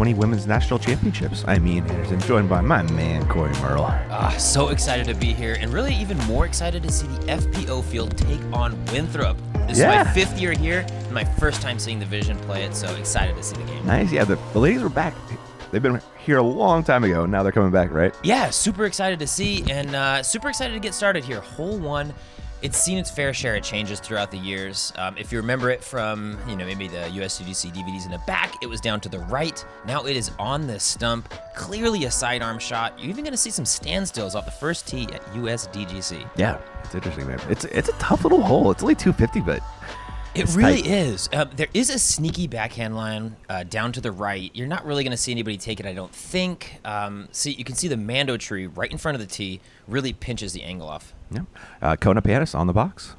2020 Women's National Championships. I'm Ian Anderson, joined by my man, Corey Merle. So excited to be here, and really even more excited to see the FPO field take on Winthrop. This is my 5th year here, and my first time seeing the Vision play it, so excited to see the game. Nice, yeah, the ladies were back. They've been here a long time ago. Now they're coming back, right? Yeah, super excited to see, and super excited to get started here. Hole 1. It's seen its fair share of changes throughout the years. If you remember it from, maybe the USDGC DVDs in the back, it was down to the right. Now it is on the stump, clearly a sidearm shot. You're even going to see some standstills off the first tee at USDGC. Yeah, it's interesting, man. It's a tough little hole. It's only 250, but it really is. There is a sneaky backhand line down to the right. You're not really going to see anybody take it, I don't think. You can see the Mando tree right in front of the tee really pinches the angle off. Yeah. Kona Panis on the box.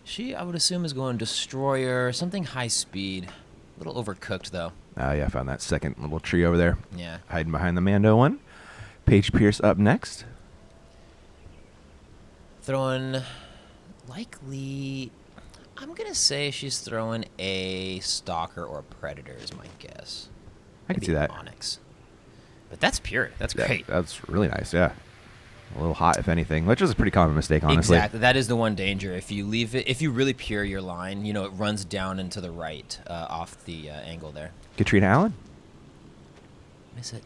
She, I would assume, is going Destroyer, something high speed. A little overcooked, though. Yeah, I found that second little tree over there. Yeah. Hiding behind the Mando one. Paige Pierce up next. Throwing, likely, I'm going to say she's throwing a Stalker or a Predator is my guess. I can see that. Onyx. But that's pure. That's great. That's really nice, yeah. A little hot, if anything, which is a pretty common mistake, honestly. Exactly. That is the one danger. If you leave it, if you really pure your line, it runs down and to the right off the angle there. Katrina Allen? Miss it.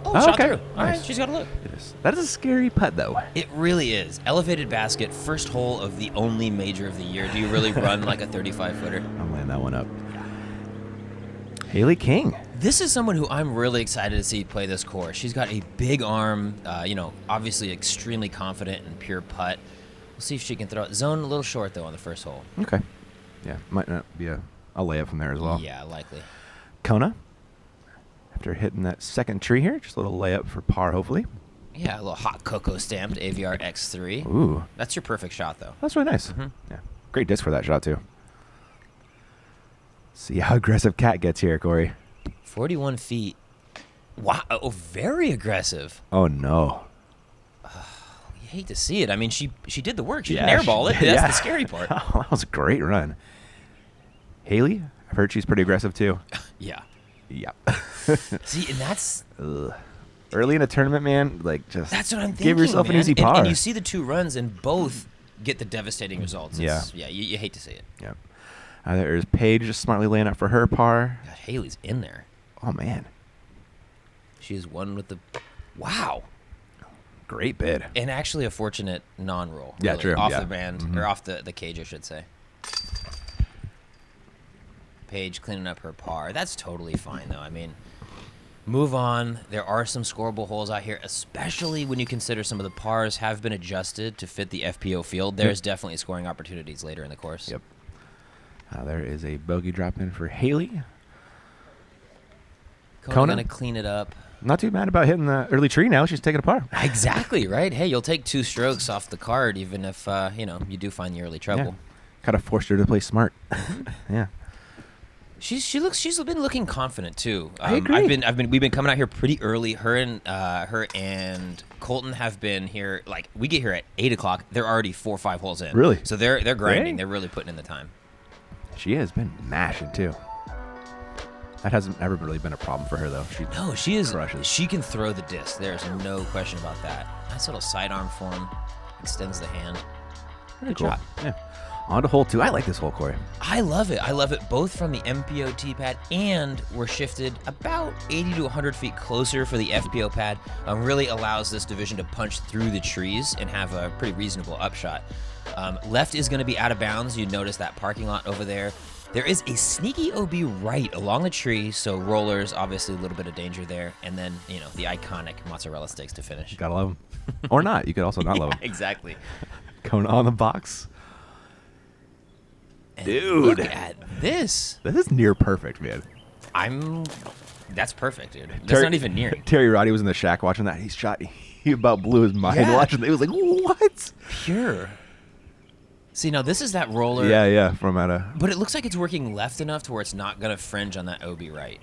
Oh, shot through. All right, she's got to look. That is a scary putt, though. It really is. Elevated basket, first hole of the only major of the year. Do you really run like a 35-footer? I'm laying that one up. Haley King. This is someone who I'm really excited to see play this course. She's got a big arm, obviously extremely confident and pure putt. We'll see if she can throw it. Zone a little short, though, on the first hole. Okay. Yeah, might not be a layup from there as well. Yeah, likely. Kona, after hitting that second tree here, just a little layup for par, hopefully. Yeah, a little hot cocoa stamped AVR X3. Ooh. That's your perfect shot, though. That's really nice. Mm-hmm. Yeah, great disc for that shot, too. See how aggressive Kat gets here, Corey. 41 feet. Wow. Oh, very aggressive. Oh, no. You hate to see it. I mean, she did the work. She didn't airball it. That's the scary part. Oh, that was a great run. Haley, I've heard she's pretty aggressive, too. Yeah. Yep. See, and that's... Ugh. Early in a tournament, man, that's what I'm thinking, give yourself man. an easy par. And you see the two runs, and both get the devastating results. Yeah, you hate to see it. Yep. There's Paige just smartly laying up for her par. God, Haley's in there. Oh, man. She is one with the... Wow. Great bid. And actually a fortunate non-roll. Yeah, really, true. Off yeah. the band, or off the cage, I should say. Paige cleaning up her par. That's totally fine, though. I mean, move on. There are some scoreable holes out here, especially when you consider some of the pars have been adjusted to fit the FPO field. There's definitely scoring opportunities later in the course. Yep. There is a bogey drop in for Haley. Kona going to clean it up. Not too mad about hitting the early tree now. She's taking a par. Exactly, right? Hey, you'll take 2 strokes off the card even if, you do find the early trouble. Yeah. Kind of forced her to play smart. Yeah. She's been looking confident too. I agree. We've been coming out here pretty early. Her and Colton have been here. Like, we get here at 8:00. They're already 4 or 5 holes in. Really? So they're grinding. Dang. They're really putting in the time. She has been mashing too. That hasn't ever really been a problem for her though. She is. Crushes. She can throw the disc. There's no question about that. Nice little sidearm form. Extends the hand. Very Good cool. shot. Yeah. On to hole 2. I like this hole, Corey. I love it. I love it both from the MPO tee pad, and we're shifted about 80 to 100 feet closer for the FPO pad. Really allows this division to punch through the trees and have a pretty reasonable upshot. Left is going to be out of bounds. You notice that parking lot over there. There is a sneaky OB right along the tree, so rollers, obviously a little bit of danger there. And then, the iconic mozzarella sticks to finish. Gotta love them. Or not. You could also not love them. Exactly. Kona on the box. And dude. Look at this. This is near perfect, man. That's perfect, dude. That's not even near. Terry Roddy was in the shack watching that. He about blew his mind watching it. He was like, what? Pure. See, now this is that roller. Yeah, from out of... But it looks like it's working left enough to where it's not going to fringe on that OB right.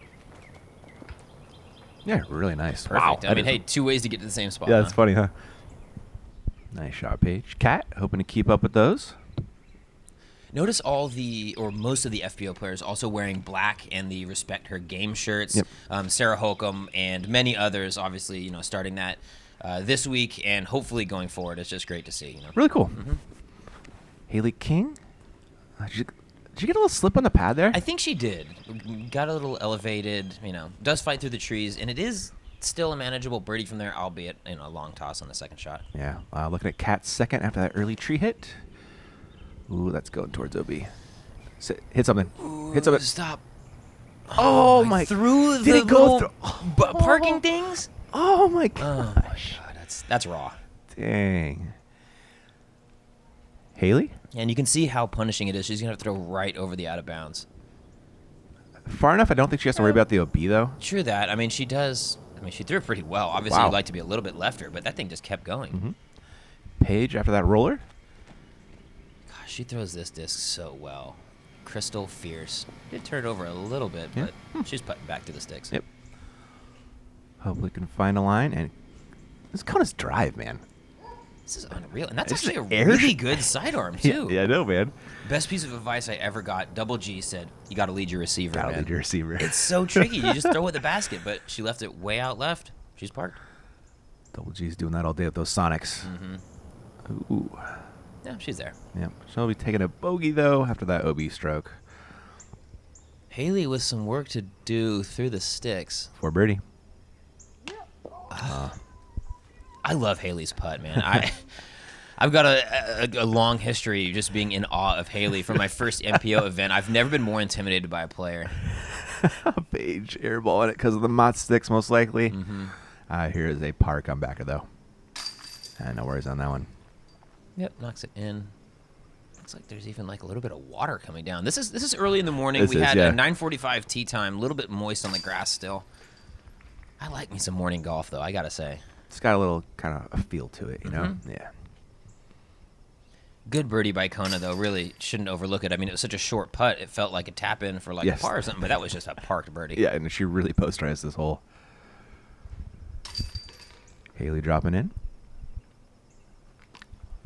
Yeah, really nice. Perfect. Wow. I mean, hey, 2 ways to get to the same spot. Yeah, that's funny, huh? Nice shot, Paige. Kat, hoping to keep up with those. Notice most of the FPO players also wearing black and the Respect Her game shirts. Yep. Sarah Holcomb and many others, obviously, starting that this week and hopefully going forward. It's just great to see. Really cool. Haley King? Did you get a little slip on the pad there? I think she did. Got a little elevated, does fight through the trees, and it is still a manageable birdie from there, albeit a long toss on the second shot. Yeah. Looking at Kat's second after that early tree hit. Ooh, that's going towards OB. Hit something. Ooh, Hit something. Stop. Oh, my. Through Did the it go little through? parking things? Oh, my Oh, my gosh. God. That's raw. Dang. Haley? And you can see how punishing it is. She's going to have to throw right over the out of bounds. Far enough, I don't think she has to worry about the OB, though. True that. She does. She threw it pretty well. Obviously, Wow. you'd like to be a little bit lefter, but that thing just kept going. Paige after that roller. Gosh, she throws this disc so well. Crystal fierce. Did turn it over a little bit, but she's putting back to the sticks. Yep. Hopefully can find a line. And this Kona's drive, man. This is unreal. And that's It's actually a air really sh- good sidearm, too. Yeah, I know, man. Best piece of advice I ever got. Double G said, you got to lead your receiver, Gotta man. lead your receiver. It's so tricky. You just throw it in the basket, but she left it way out left. She's parked. Double G's doing that all day with those Sonics. Ooh. Yeah, she's there. Yep. She'll be taking a bogey, though, after that OB stroke. Haley with some work to do through the sticks. For birdie. I love Haley's putt, man. I've got a long history just being in awe of Haley from my first MPO event. I've never been more intimidated by a player. Paige airballing it because of the Mott sticks, most likely. Here is a par comebacker, though. No worries on that one. Yep, knocks it in. Looks like there's even like a little bit of water coming down. This is early in the morning. This We is, had yeah. a 9:45 tee time, a little bit moist on the grass still. I like me some morning golf, though, I got to say. It's got a little kind of a feel to it, you know? Yeah. Good birdie by Kona, though. Really shouldn't overlook it. It was such a short putt. It felt like a tap in for like Yes. a par or something, but that was just a parked birdie. Yeah, and she really posterized this hole. Haley dropping in.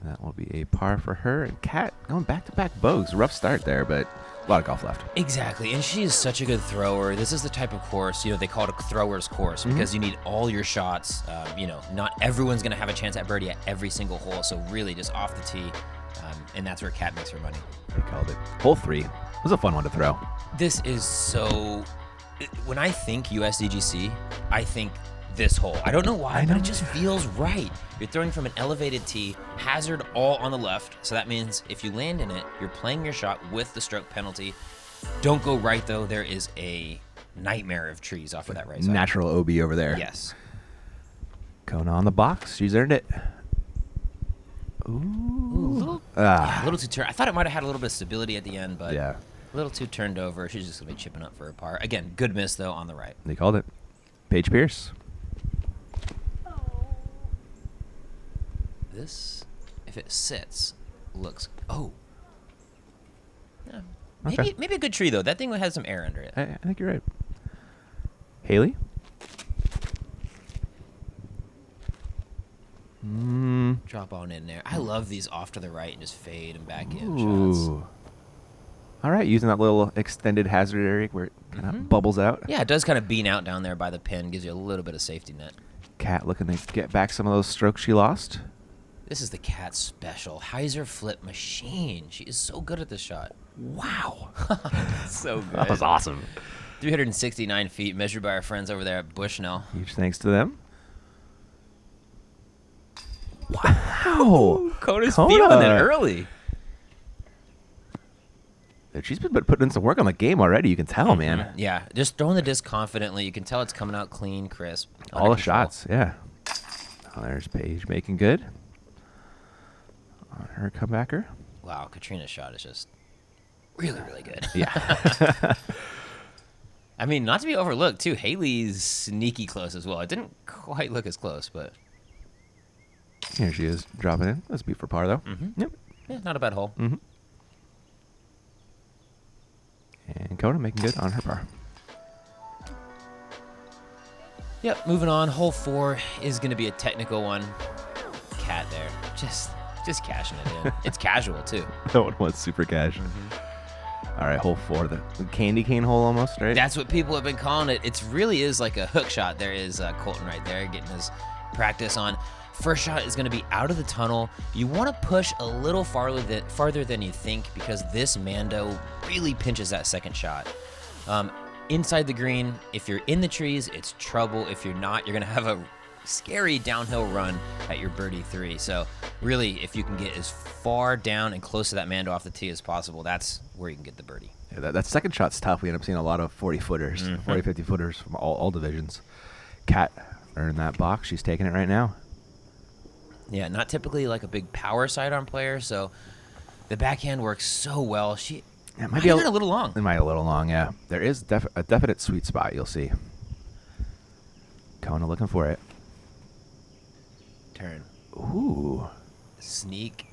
That will be a par for her. And Kat going back-to-back bogeys. Rough start there, but a lot of golf left. Exactly, and she is such a good thrower. This is the type of course, they call it a thrower's course because you need all your shots. Not everyone's going to have a chance at birdie at every single hole, so really just off the tee, and that's where Kat makes her money. They called it. Hole 3. It was a fun one to throw. This is so... When I think USDGC, I think this hole. I don't know why, but it just feels right. You're throwing from an elevated tee, hazard all on the left, so that means if you land in it, you're playing your shot with the stroke penalty. Don't go right, though. There is a nightmare of trees off of that right side. Natural OB over there. Yes. Kona on the box. She's earned it. Ooh. A little too turned. I thought it might have had a little bit of stability at the end, but Yeah. a little too turned over. She's just going to be chipping up for a par. Again, good miss, though, on the right. They called it. Paige Pierce. This, if it sits, looks... Oh. Yeah. Okay. Maybe a good tree, though. That thing has some air under it. I think you're right. Haley? Drop on in there. I love these off to the right and just fade and back in shots. Ooh. All right, using that little extended hazard area where it kind of bubbles out. Yeah, it does kind of bean out down there by the pin. Gives you a little bit of safety net. Kat looking to get back some of those strokes she lost. This is the Cat special. Hyzer flip machine. She is so good at this shot. Wow. So good. That was awesome. 369 feet measured by our friends over there at Bushnell. Huge thanks to them. Wow. Kona's Kona. feeling it early. She's been putting in some work on the game already. You can tell, man. Yeah, just throwing the disc confidently. You can tell it's coming out clean, crisp. All the under control. shots, yeah. Oh, there's Paige making good. On her comebacker. Wow, Katrina's shot is just really, really good. Yeah. I mean, not to be overlooked, too. Haley's sneaky close as well. It didn't quite look as close, but... Here she is dropping in. Let's be for par, though. Yep. Yeah, not a bad hole. And Kona making good on her par. Yep, moving on. Hole 4 is going to be a technical one. Cat there. Just Just cashing it in. It's casual, too. That one was super cash. All right, hole 4, the candy cane hole almost, right? That's what people have been calling it. It really is like a hook shot. There is Colton right there getting his practice on. First shot is going to be out of the tunnel. You want to push a little farther than you think because this Mando really pinches that second shot. Inside the green, if you're in the trees, it's trouble. If you're not, you're going to have a scary downhill run at your birdie 3. So really, if you can get as far down and close to that Mando off the tee as possible, that's where you can get the birdie. Yeah, that second shot's tough. We end up seeing a lot of 40-footers, 40, 50-footers from all divisions. Kat earned that box. She's taking it right now. Yeah, not typically like a big power sidearm player, so the backhand works so well. It might be a little long. It might be a little long, yeah. There is a definite sweet spot, you'll see. Kona looking for it. Turn. Ooh. Sneak.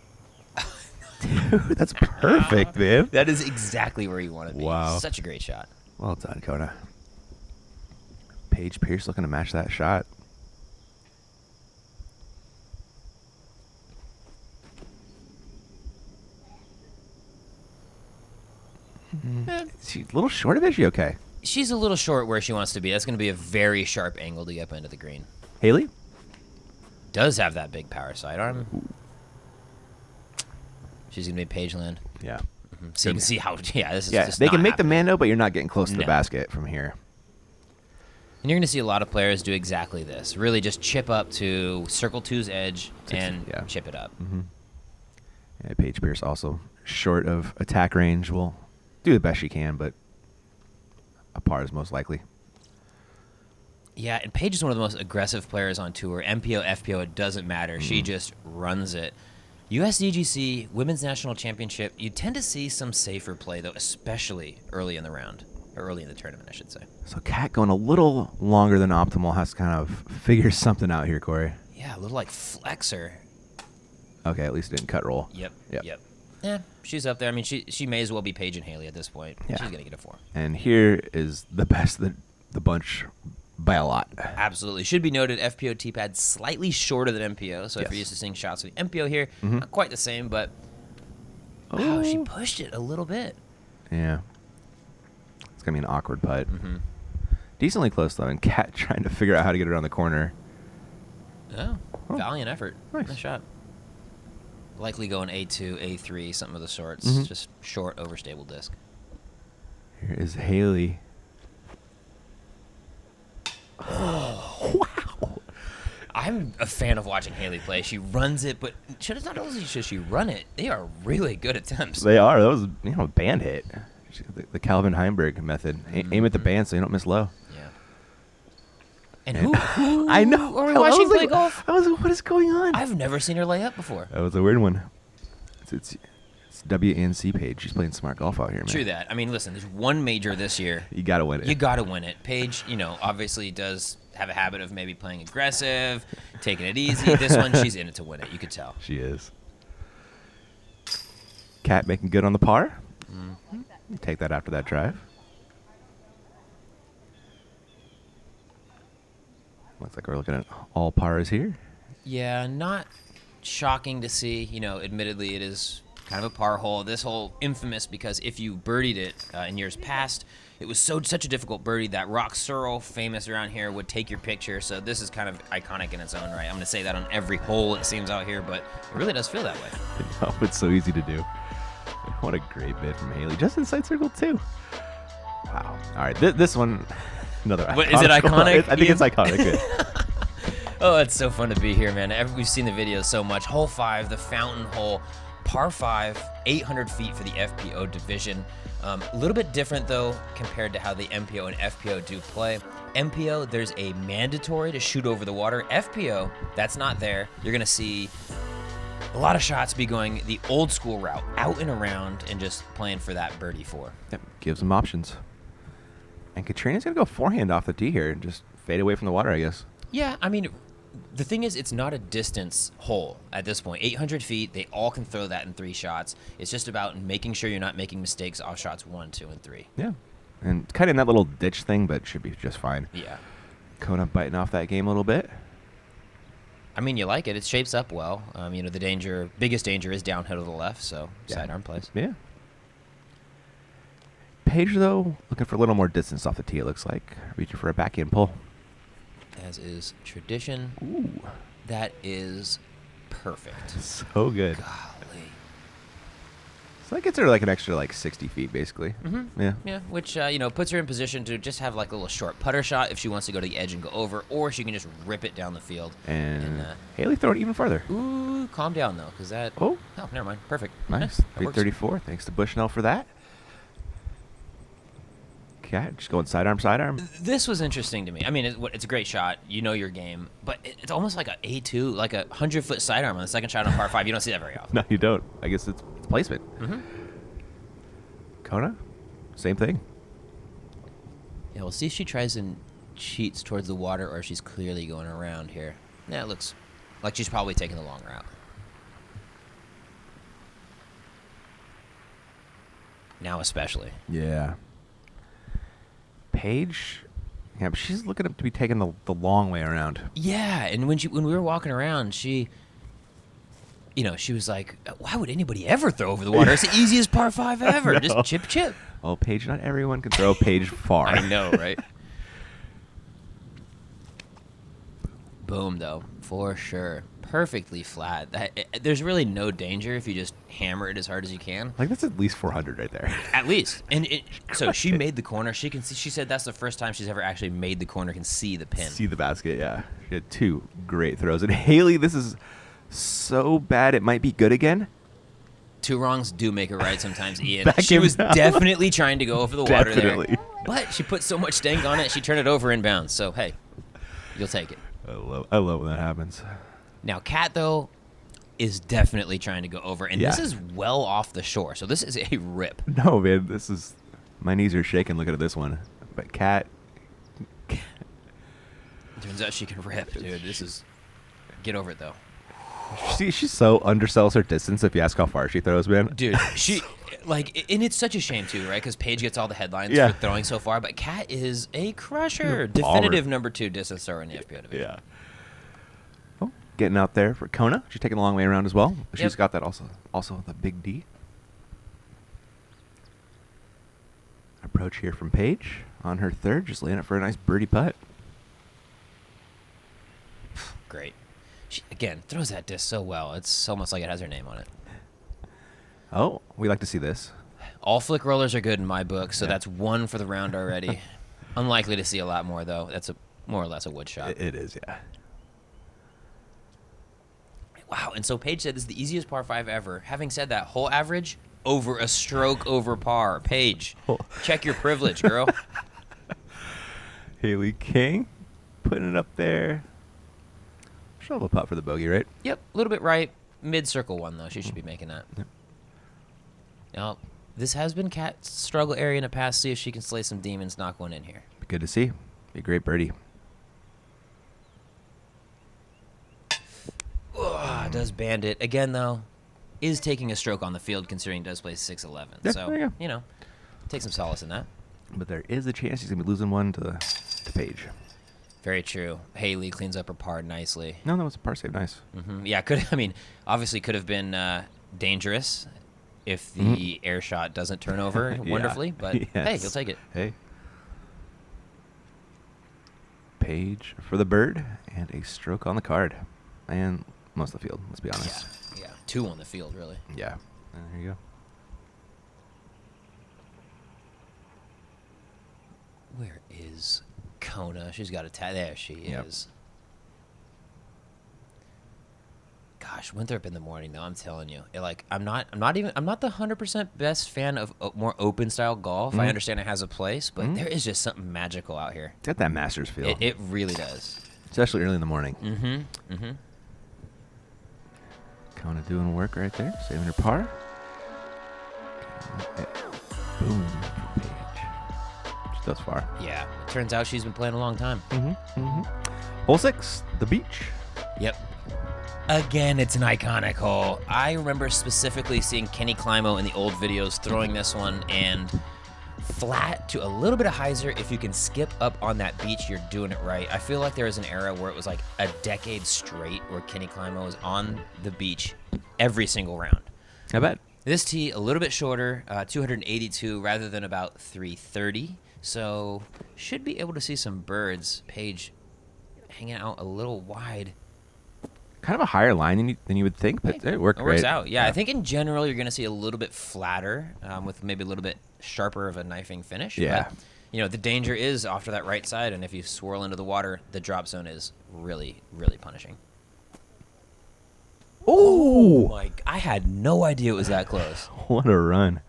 Dude, that's perfect, man. That is exactly where you want to be. Wow. Such a great shot. Well done, Kona. Paige Pierce looking to match that shot. She's a little short of it. Is she okay? She's a little short where she wants to be. That's going to be a very sharp angle to get up into the green. Haley? Does have that big power sidearm. She's going to be Paige Land. Yeah. So you can see how, this is just they not can make the happening. Mando, but you're not getting close to the basket from here. And you're going to see a lot of players do exactly this. Really just chip up to circle 2's edge and chip it up. Yeah, Paige Pierce also short of attack range. Will do the best she can, but a par is most likely. Yeah, and Paige is one of the most aggressive players on tour. MPO, FPO, it doesn't matter. She just runs it. USDGC, Women's National Championship, you tend to see some safer play, though, especially early in the round. Or early in the tournament, I should say. So Kat going a little longer than optimal, has to kind of figure something out here, Corey. Yeah, a little like flexor. Okay, at least it didn't cut roll. Yep. Yeah, she's up there. I mean, she may as well be Paige and Haley at this point. Yeah. She's going to get a 4. And here is the best of the bunch by a lot. Absolutely. Should be noted, FPO T-pad slightly shorter than MPO. So if you're used to seeing shots with MPO here, not quite the same, but wow, she pushed it a little bit. Yeah. It's going to be an awkward putt. Decently close, though, and Kat trying to figure out how to get it around the corner. Oh, valiant effort. Nice. Shot. Likely going A2, A3, something of the sorts. Just short, overstable disc. Here is Haley. Oh, wow. I'm a fan of watching Haley play. She runs it, but not only should she run it, they are really good attempts. They are. That was a band hit. The Calvin Heimberg method. Aim at the band so you don't miss low. Yeah. And who I know. are we watching play golf? I was like, what is going on? I've never seen her lay up before. That was a weird one. It's WNC Paige. She's playing smart golf out here, man. True that. I mean, listen, there's one major this year. You got to win it. You got to win it. Paige, obviously does have a habit of maybe playing aggressive, taking it easy. This one, she's in it to win it. You could tell. She is. Kat making good on the par. Take that after that drive. Looks like we're looking at all pars here. Yeah, not shocking to see. Admittedly, it is kind of a par hole. This hole infamous because if you birdied it in years past, it was such a difficult birdie that Rock Searle, famous around here, would take your picture. So this is kind of iconic in its own right. I'm going to say that on every hole it seems out here, but it really does feel that way. Oh, it's so easy to do. What a great bit from Haley. Just inside circle, too. Wow. All right, this one, another iconic. What, is it iconic? I think it's iconic. Good. Oh, it's so fun to be here, man. We've seen the videos so much. Hole 5, the fountain hole, par 5, 800 feet for the FPO division. A little bit different, though, compared to how the MPO and FPO do play. MPO, there's a mandatory to shoot over the water. FPO, that's not there. You're going to see a lot of shots be going the old school route, out and around, and just playing for that birdie 4. Yep, gives them options. And Katrina's going to go forehand off the tee here and just fade away from the water, I guess. Yeah, I mean, the thing is, it's not a distance hole at this point. 800 feet, they all can throw that in 3 shots. It's just about making sure you're not making mistakes off shots 1, 2, and 3. Yeah. And kind of in that little ditch thing, but should be just fine. Yeah. Kona biting off that game a little bit. I mean, you like it. It shapes up well. You know, the biggest danger is downhill to the left, so sidearm plays. Yeah. Paige, though, looking for a little more distance off the tee, it looks like. Reaching for a backhand pull. As is tradition. Ooh. That is perfect. So good. Golly. So that gets her like an extra like 60 feet, basically. Mm-hmm. Yeah. Yeah, which, you know, puts her in position to just have like a little short putter shot if she wants to go to the edge and go over, or she can just rip it down the field. And Haley throw it even farther. Ooh, calm down, though, because that... Oh, never mind. Perfect. nice. 334. Thanks to Bushnell for that. Okay, just going sidearm. This was interesting to me. I mean, it's a great shot. You know your game. But it's almost like a A2, like a 100-foot sidearm on the second shot on par 5. You don't see that very often. No, you don't. I guess it's placement. Mm-hmm. Kona, same thing. Yeah, we'll see if she tries and cheats towards the water or if she's clearly going around here. Yeah, it looks like she's probably taking the long route. Now especially. Yeah. Paige, yeah, but she's looking up to be taking the long way around. Yeah, and when we were walking around, she was like, "Why would anybody ever throw over the water? It's the easiest par 5 ever. Just chip." Oh, Paige, not everyone can throw Paige far. I know, right? Boom, though, for sure. Perfectly flat. There's really no danger if you just hammer it as hard as you can. Like, that's at least 400 right there. At least. And so she made the corner. She can see. She said that's the first time she's ever actually made the corner, can see the pin. See the basket, yeah. She had 2 great throws. And Haley, this is so bad it might be good again. 2 wrongs do make a right sometimes, Ian. Back She was inbound. definitely trying to go over the water Definitely. there. But she put so much stank on it, she turned it over inbounds. So, hey, you'll take it. I love when that happens. Now, Kat, though, is definitely trying to go over. And this Yeah. is well off the shore. So this is a rip. No, man, this is... My knees are shaking looking at this one. But Kat... Turns out she can rip, dude. This is... Get over it, though. She so undersells her distance if you ask how far she throws, man. Dude, she... Like, and it's such a shame, too, right? Because Paige gets all the headlines Yeah. for throwing so far. But Kat is a crusher. Baller. Definitive number 2 distance thrower in the FPO division. Yeah. Oh, getting out there for Kona. She's taking a long way around as well. She's Yep. got that also the big D. Approach here from Paige on her third, just laying it for a nice birdie putt. Great. She, again, throws that disc so well. It's almost like it has her name on it. Oh, we like to see this. All flick rollers are good in my book, so Yeah. that's 1 for the round already. Unlikely to see a lot more, though. That's more or less a wood shot. It is, yeah. Wow, and so Paige said this is the easiest par 5 ever. Having said that, whole average over a stroke over par. Paige, check your privilege, girl. Haley King putting it up there. She'll have a putt for the bogey, right? Yep, a little bit right. Mid-circle one, though. She should be making that. Yep. Now, this has been Kat's struggle area in the past. See if she can slay some demons, knock one in here. Be good to see. Be a great birdie. Does bandit. Again, though, is taking a stroke on the field considering does play 6'11". Yeah, So, there you go. take some solace in that. But there is a chance he's going to be losing one to Paige. Very true. Haley cleans up her par nicely. No, that was a par save. Nice. Yeah, obviously could have been dangerous if the air shot doesn't turn over Yeah. wonderfully. But hey, Yes. you'll take it. Hey. Paige for the bird and a stroke on the card. And most of the field, let's be honest. Yeah. 2 on the field, really. Yeah. There you go. Where is Kona? She's got a there she Yep. is. Gosh, Winthrop in the morning though. I'm telling you, I'm not the 100% best fan of more open style golf. I understand it has a place, but there is just something magical out here. It's got that Masters feel. It really does. Especially early in the morning. Mm-hmm. Kona doing work right there. Saving her par. Okay. Boom. For Paige. She does far. Yeah. It turns out she's been playing a long time. Hole 6, the beach. Yep. Again, it's an iconic hole. I remember specifically seeing Kenny Climo in the old videos throwing this one, and flat to a little bit of hyzer. If you can skip up on that beach, you're doing it right. I feel like there was an era where it was like a decade straight where Kenny Climo was on the beach every single round. I bet. This tee, a little bit shorter, 282 rather than about 330. So should be able to see some birds. Paige hanging out a little wide. Kind of a higher line than you would think, but it worked great. It works out. Yeah, I think in general you're going to see a little bit flatter with maybe a little bit sharper of a knifing finish. Yeah. But, you know, the danger is off to that right side, and if you swirl into the water, the drop zone is really, really punishing. Oh my! I had no idea it was that close. What a run.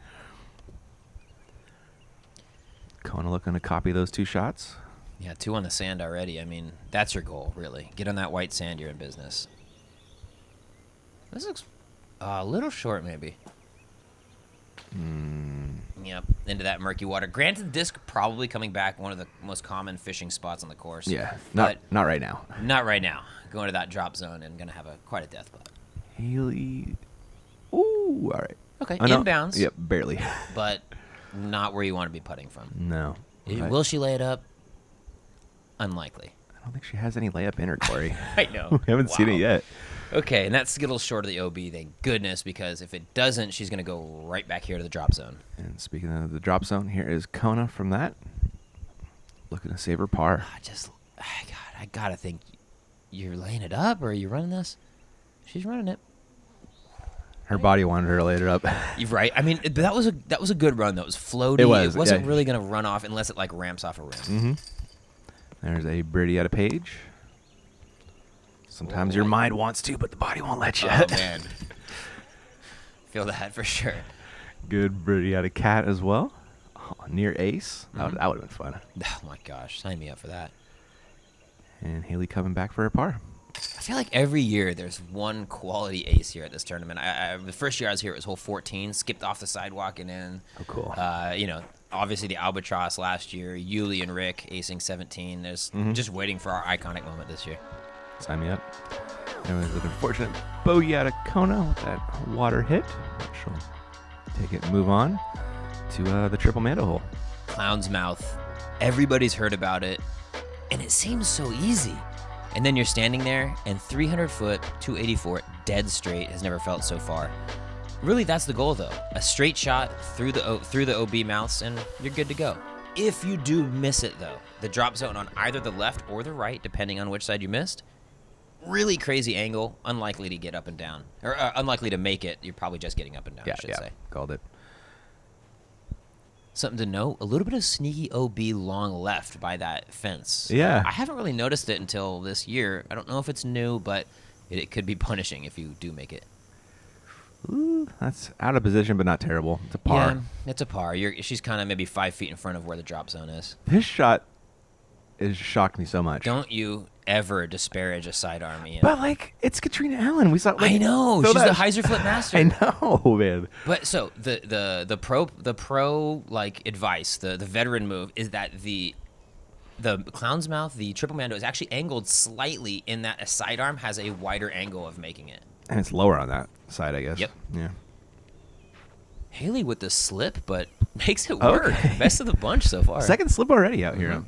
Kona looking to copy those 2 shots. Yeah, 2 on the sand already. I mean, that's your goal, really. Get on that white sand, you're in business. This looks a little short, maybe. Yep, into that murky water. Granted, disc probably coming back, one of the most common fishing spots on the course. Yeah, not right now. Not right now. Going to that drop zone and going to have quite a death putt. Haley. Ooh, all right. Okay, oh, no. inbounds. Yep, barely. But not where you want to be putting from. No. Will she lay it up? Unlikely. I don't think she has any layup in her, Corey. I know. We haven't seen it yet. Okay, and that's a little short of the OB, thank goodness, because if it doesn't, she's going to go right back here to the drop zone. And speaking of the drop zone, here is Kona from that. Looking to save her par. I got to think you're laying it up, or are you running this? She's running it. Her body wanted her to lay it up. You're right. I mean, that was a good run, though. It was floaty. It wasn't really going to run off unless it, like, ramps off a rim. Mm-hmm. There's a birdie out of Paige. Sometimes your mind wants to, but the body won't let you. Oh, man. Feel that for sure. Good birdie out of Cat as well. Oh, near ace. That would have been fun. Oh, my gosh. Sign me up for that. And Haley coming back for her par. I feel like every year there's one quality ace here at this tournament. The first year I was here, it was hole 14, skipped off the sidewalk and in. Oh, cool. You know, obviously the Albatross last year, Yuli and Rick acing 17. There's just waiting for our iconic moment this year. Sign me up. There was an unfortunate bogey out of Kona with that water hit. She'll take it and move on to the triple Mando hole. Clown's Mouth. Everybody's heard about it, and it seems so easy. And then you're standing there, and 300 foot, 284, dead straight has never felt so far. Really, that's the goal, though. A straight shot through the OB mouths, and you're good to go. If you do miss it, though, the drop zone on either the left or the right, depending on which side you missed, really crazy angle, unlikely to get up and down. Or unlikely to make it. You're probably just getting up and down, I should say. Called it. Something to note, a little bit of sneaky OB long left by that fence. Yeah. I haven't really noticed it until this year. I don't know if it's new, but it could be punishing if you do make it. Ooh, that's out of position, but not terrible. It's a par. Yeah, it's a par. She's kind of maybe 5 feet in front of where the drop zone is. This shot has shocked me so much. Don't you ever disparage a sidearm, Ian. But, like, it's Katrina Allen. We saw. Like, I know. She's the hyzer flip master. I know, man. But so the pro like advice, the veteran move is that the Clown's Mouth, the triple Mando, is actually angled slightly in that a sidearm has a wider angle of making it. And it's lower on that side, I guess. Yep. Yeah. Haley with the slip, but makes it work. Okay. Best of the bunch so far. Second slip already out here.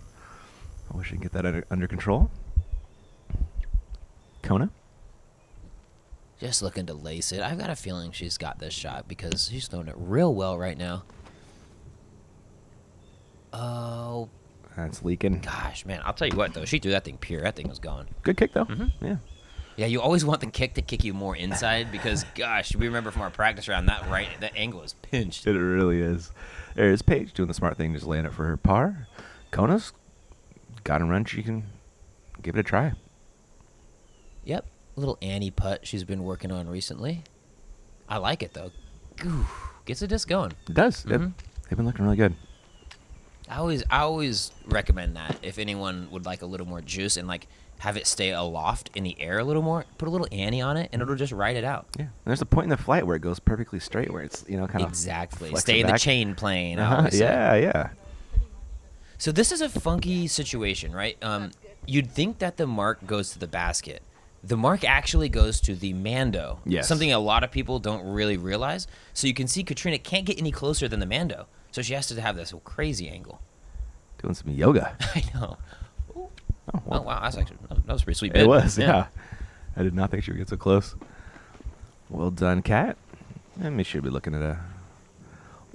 I wish I could get that under control. Kona? Just looking to lace it. I've got a feeling she's got this shot because she's throwing it real well right now. Oh. That's leaking. Gosh, man. I'll tell you what, though. She threw that thing pure. That thing was gone. Good kick, though. Yeah. Yeah, you always want the kick to kick you more inside because, gosh, we remember from our practice round, that angle is pinched. It really is. There's Paige doing the smart thing, just laying it for her par. Kona's got a run. She can give it a try. Yep. Little Annie putt she's been working on recently. I like it, though. Ooh, gets the disc going. It does. They've been looking really good. I always recommend that if anyone would like a little more juice and like have it stay aloft in the air a little more, put a little Annie on it and it'll just ride it out. Yeah. And there's a point in the flight where it goes perfectly straight, where it's, kind of exactly. Stay in the chain plane. Yeah. So this is a funky situation, right? You'd think that the mark goes to the basket. The mark actually goes to the Mando. Yes. Something a lot of people don't really realize. So you can see Katrina can't get any closer than the Mando. So she has to have this crazy angle. Doing some yoga. I know. Oh, Oh, wow. That was a pretty sweet bit. It was, yeah. I did not think she would get so close. Well done, Kat. And we should be looking at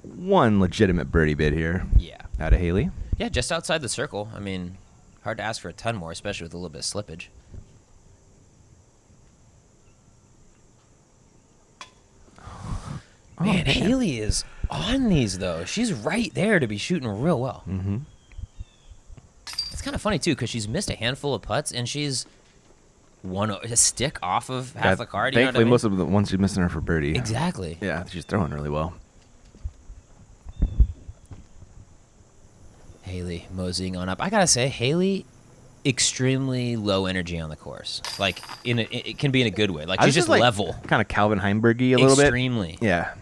one legitimate birdie bid here. Yeah. Out of Haley. Yeah, just outside the circle. I mean, hard to ask for a ton more, especially with a little bit of slippage. Oh, Man, Haley is on these, though. She's right there to be shooting real well. Mm-hmm. It's kind of funny, too, because she's missed a handful of putts, and she's a stick off of half the card. You know what I Thankfully, mean? most of the ones she's missing are for birdie. Exactly. Yeah, she's throwing really well. Haley moseying on up. I got to say, Haley, extremely low energy on the course. Like, it can be in a good way. Like, she's just level. Kind of Calvin Heimberg-y a little bit. Extremely. Yeah.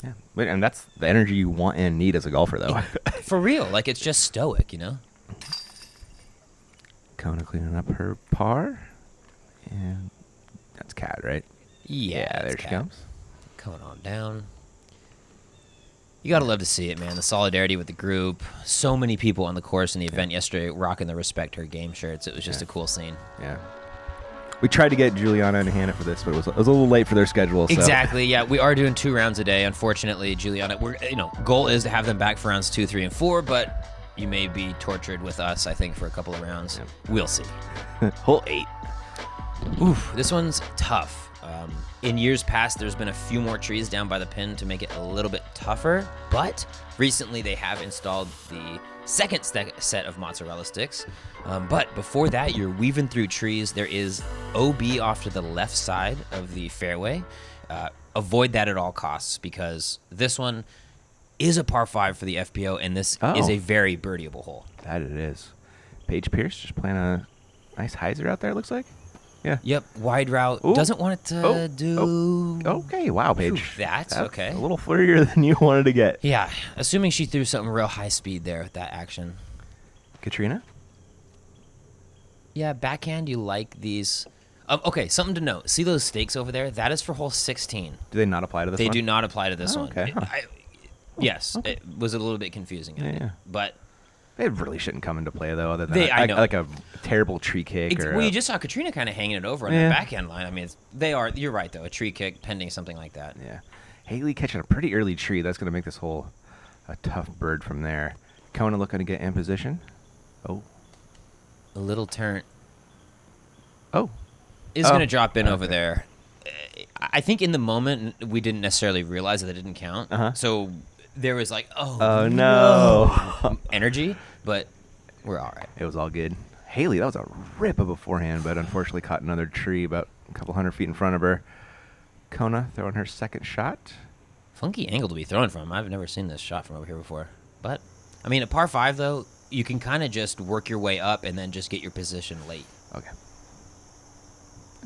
Yeah, and that's the energy you want and need as a golfer, though. For real. Like, it's just stoic, you know? Kona cleaning up her par. And that's Kat, right? Yeah, there she comes. Coming on down. You got to love to see it, man. The solidarity with the group. So many people on the course in the event yesterday rocking the Respect Her game shirts. It was just a cool scene. Yeah. We tried to get Juliana and Hannah for this, but it was a little late for their schedule. So. Exactly. Yeah, we are doing 2 rounds a day. Unfortunately, Juliana, goal is to have them back for rounds 2, 3, and 4, but you may be tortured with us, I think, for a couple of rounds. Yep. We'll see. Hole 8. Oof, this one's tough. In years past, there's been a few more trees down by the pin to make it a little bit tougher, but recently they have installed the second set of mozzarella sticks. But before that, you're weaving through trees. There is OB off to the left side of the fairway. Avoid that at all costs because this one is a par 5 for the FPO, and this is a very birdieable hole. That it is. Paige Pierce just playing a nice hyzer out there, it looks like. Yeah. Yep, wide route. Ooh. Doesn't want it to do... Okay, wow, Paige. That's okay. A little flirtier than you wanted to get. Yeah, assuming she threw something real high speed there with that action. Katrina? Yeah, backhand, you like these. Okay, something to note. See those stakes over there? That is for hole 16. Do they not apply to this one? They do not apply to this one. Okay. Huh. Yes, Okay. it was a little bit confusing. Yeah. But They really shouldn't come into play, though, other than I know. like a terrible tree kick. well, you just saw Katrina kind of hanging it over on the backhand line. I mean, you're right, though, a tree kick pending something like that. Yeah. Haley catching a pretty early tree. That's going to make this hole a tough bird from there. Kona looking to get in position. Oh. A little turn. Oh. Is going to drop in over there. I think in the moment, we didn't necessarily realize that it didn't count. So there was like, oh no. Energy, but we're all right. It was all good. Haley, that was a rip of a forehand, but unfortunately caught another tree about a couple hundred feet in front of her. Kona throwing her second shot. Funky angle to be thrown from. I've never seen this shot from over here before. But, I mean, at par 5, though, you can kind of just work your way up and then just get your position late. Okay.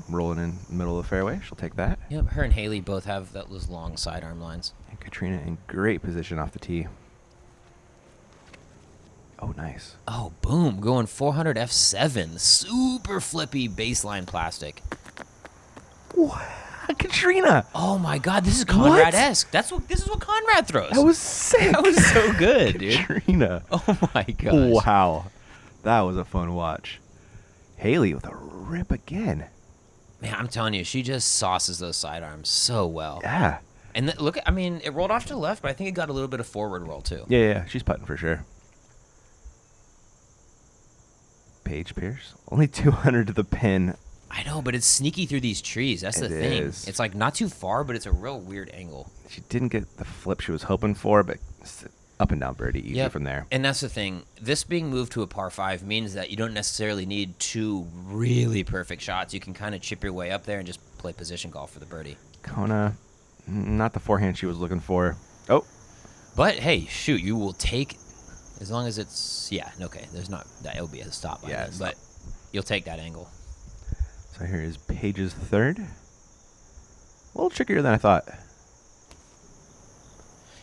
Rolling in the middle of the fairway. She'll take that. Yep, her and Haley both have those long sidearm lines. And Katrina in great position off the tee. Oh, nice. Oh, boom. Going 400 F7. Super flippy baseline plastic. What? Katrina! Oh, my God. This is Conrad-esque. This is what Conrad throws. That was sick. That was so good, dude. Katrina. Oh, my gosh. Wow. That was a fun watch. Haley with a rip again. Man, I'm telling you, she just sauces those sidearms so well. Yeah. And it rolled off to the left, but I think it got a little bit of forward roll, too. Yeah. She's putting for sure. Paige Pierce. Only 200 to the pin. I know, but it's sneaky through these trees. That's the thing. It's like not too far, but it's a real weird angle. She didn't get the flip she was hoping for, but up and down birdie easy from there. And that's the thing. This being moved to a par 5 means that you don't necessarily need 2 really perfect shots. You can kind of chip your way up there and just play position golf for the birdie. Kona, not the forehand she was looking for. Oh. But, hey, shoot, you will take, as long as it's, okay, there's not, that will be a stop by then, but you'll take that angle. So here is Paige's third. A little trickier than I thought.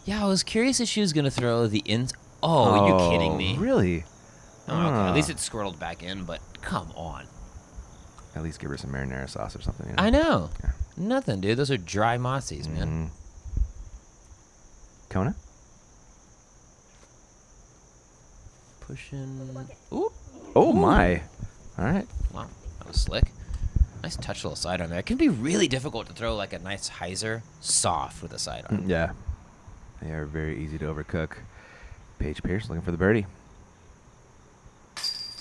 Yeah, I was curious if she was going to throw the in. Oh, are you kidding me? Really? Oh, okay. At least it squirreled back in, but come on. At least give her some marinara sauce or something. I know. Yeah. Nothing, dude. Those are dry mossies, man. Kona? Pushing. Ooh. Oh, my. All right. Wow, that was slick. Nice touch little sidearm there. It can be really difficult to throw like a nice hyzer soft with a sidearm. Yeah. They are very easy to overcook. Paige Pierce looking for the birdie.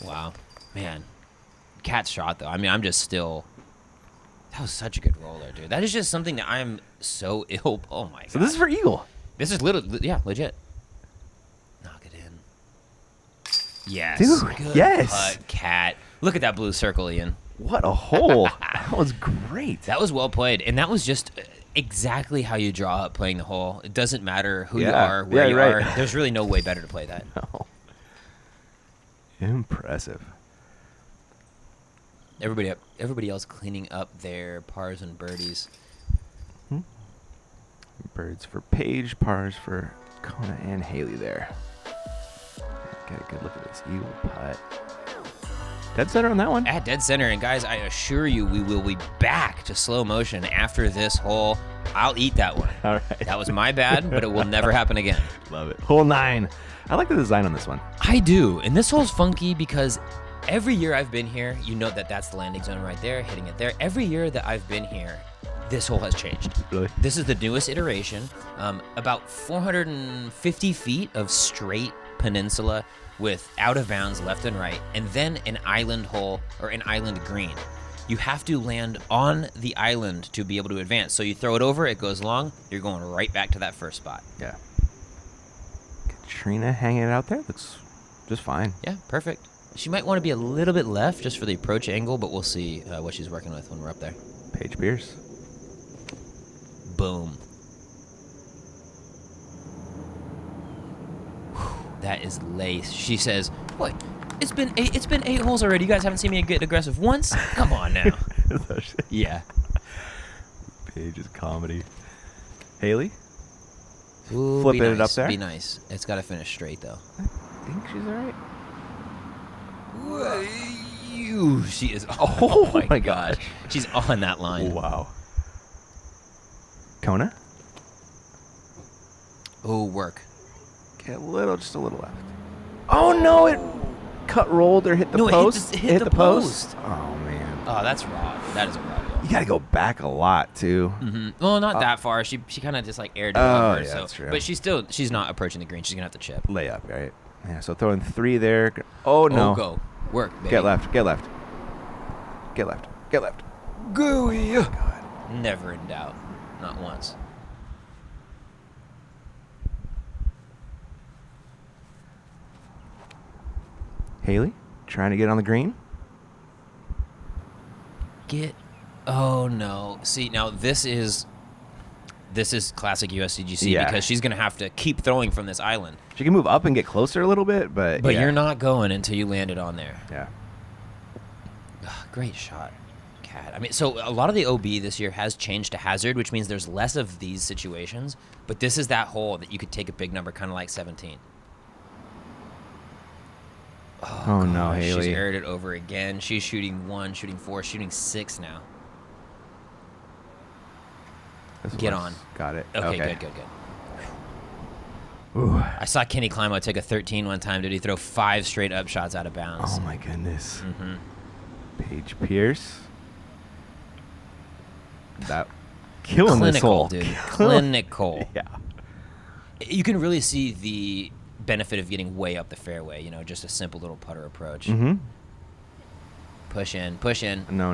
Wow. Man. Cat shot, though. I mean, I'm just still... That was such a good roller, dude. That is just something that I'm so ill... Oh, my God. So this is for eagle. This is yeah, legit. Knock it in. Yes. Dude, Good yes. putt, Cat. Look at that blue circle, Ian. What a hole. That was great. That was well played. And that was just exactly how you draw up playing the hole. It doesn't matter who you are, where you are. There's really no way better to play that. No. Impressive. Everybody else cleaning up their pars and birdies. Birds for Paige, pars for Kona and Haley there. Get a good look at this eagle putt. Dead center on that one. At dead center. And guys, I assure you, we will be back to slow motion after this hole. I'll eat that one. All right. That was my bad, but it will never happen again. Love it. Hole 9. I like the design on this one. I do. And this hole's funky because every year I've been here, you know that that's the landing zone right there, hitting it there. Every year that I've been here, this hole has changed. Really? This is the newest iteration. About 450 feet of straight peninsula with out of bounds left and right, and then an island hole or an island green. You have to land on the island to be able to advance. So you throw it over, it goes long, you're going right back to that first spot. Yeah. Katrina hanging it out there. Looks just fine. Yeah, perfect. She might want to be a little bit left just for the approach angle, but we'll see what she's working with when we're up there. Paige Pierce. Boom. Whew, that is lace. She says, "What? It's been 8 holes already. You guys haven't seen me get aggressive once? Come on now." Yeah. Paige's comedy. Haley. Ooh, Flipping be it nice, up there. Be nice. It's got to finish straight though. I think she's all right. She is. Oh my gosh. She's on that line. Wow. Kona. Oh, work. Get just a little left. Oh no! It cut, rolled, or hit the post. It hit the post. Oh man. Oh, that's raw. That is a raw deal. You gotta go back a lot too. Mm-hmm. Well, not that far. She kind of just like aired it Oh, over. yeah, So, that's true. but she's not approaching the green. She's gonna have to chip. Layup, right? Yeah. So throwing 3 there. Oh no! Oh, go work, baby. Get left. Get left. Get left. Get left. Gooey. Oh, God. Never in doubt. Not once. Haley, trying to get on the green. Oh no. See, now this is classic USDGC Yeah. because she's gonna have to keep throwing from this island. She can move up and get closer a little bit, but But yeah. you're not going until you land it on there. Yeah. Ugh, great shot, Cat. I mean, so a lot of the OB this year has changed to hazard, which means there's less of these situations. But this is that hole that you could take a big number, kind of like 17. Oh no, gosh, Haley. She's aired it over again. She's shooting 1, shooting 4, shooting 6 now. This Get was- on. Got it. Okay, good. Ooh. I saw Kenny Climo take a 13 one time. Did he throw 5 straight up shots out of bounds? Oh my goodness. Mm-hmm. Paige Pierce. That killing this hole. Clinical, dude. Clinical. Yeah. You can really see the benefit of getting way up the fairway. You know, just a simple little putter approach. Mm-hmm. Push in, push in. No.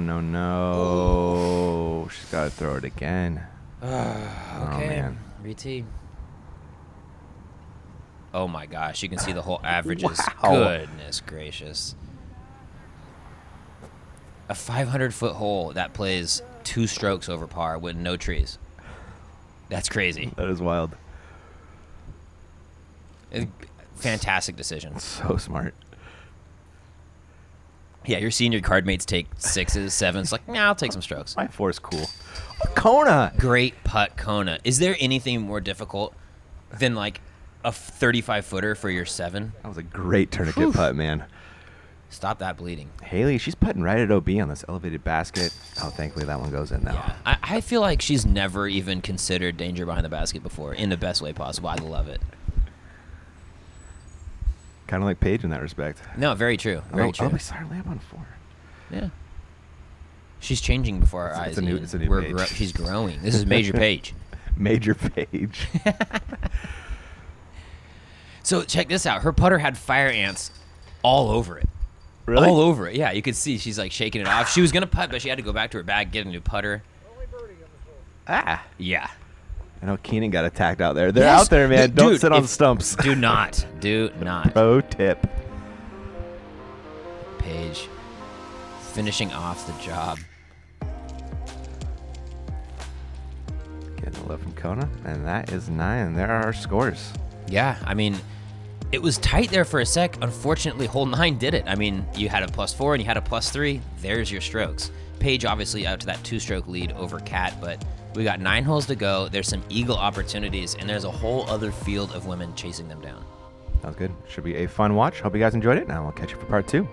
She's got to throw it again. Okay. Oh, man. Re-tee. Oh my gosh, you can see the whole averages. Wow. Goodness gracious. A 500-foot hole that plays 2 strokes over par with no trees. That's crazy. That is wild. Fantastic decision. So smart. Yeah, you're seeing your card mates take 6s, 7s. Like, nah, I'll take some strokes. My 4's cool. Kona. Great putt, Kona. Is there anything more difficult than like a 35-footer for your 7? That was a great tourniquet putt, man. Stop that bleeding. Haley, she's putting right at OB on this elevated basket. Oh, thankfully that one goes in now. Yeah, I feel like she's never even considered danger behind the basket before in the best way possible. I love it. Kind of like Paige in that respect. No, very true. Very true. Oh, we saw her lamp on 4. Yeah. She's changing before our eyes. It's a new Paige. She's growing. This is Major Paige. Major Paige. So check this out. Her putter had fire ants all over it. Really? All over it. Yeah, you could see she's like shaking it off. She was going to putt, but she had to go back to her bag, get a new putter. Ah. Yeah. I know Keenan got attacked out there. They're Yes. out there, man. Dude, Don't sit on the stumps. Do not. Do not. Pro tip. Paige finishing off the job. Getting a love from Kona, and that is 9. There are our scores. Yeah, I mean, it was tight there for a sec. Unfortunately, hole 9 did it. I mean, you had a +4 and you had a +3. There's your strokes. Paige obviously out to that 2-stroke lead over Kat, but we got 9 holes to go. There's some eagle opportunities, and there's a whole other field of women chasing them down. Sounds good. Should be a fun watch. Hope you guys enjoyed it, and we'll catch you for part 2.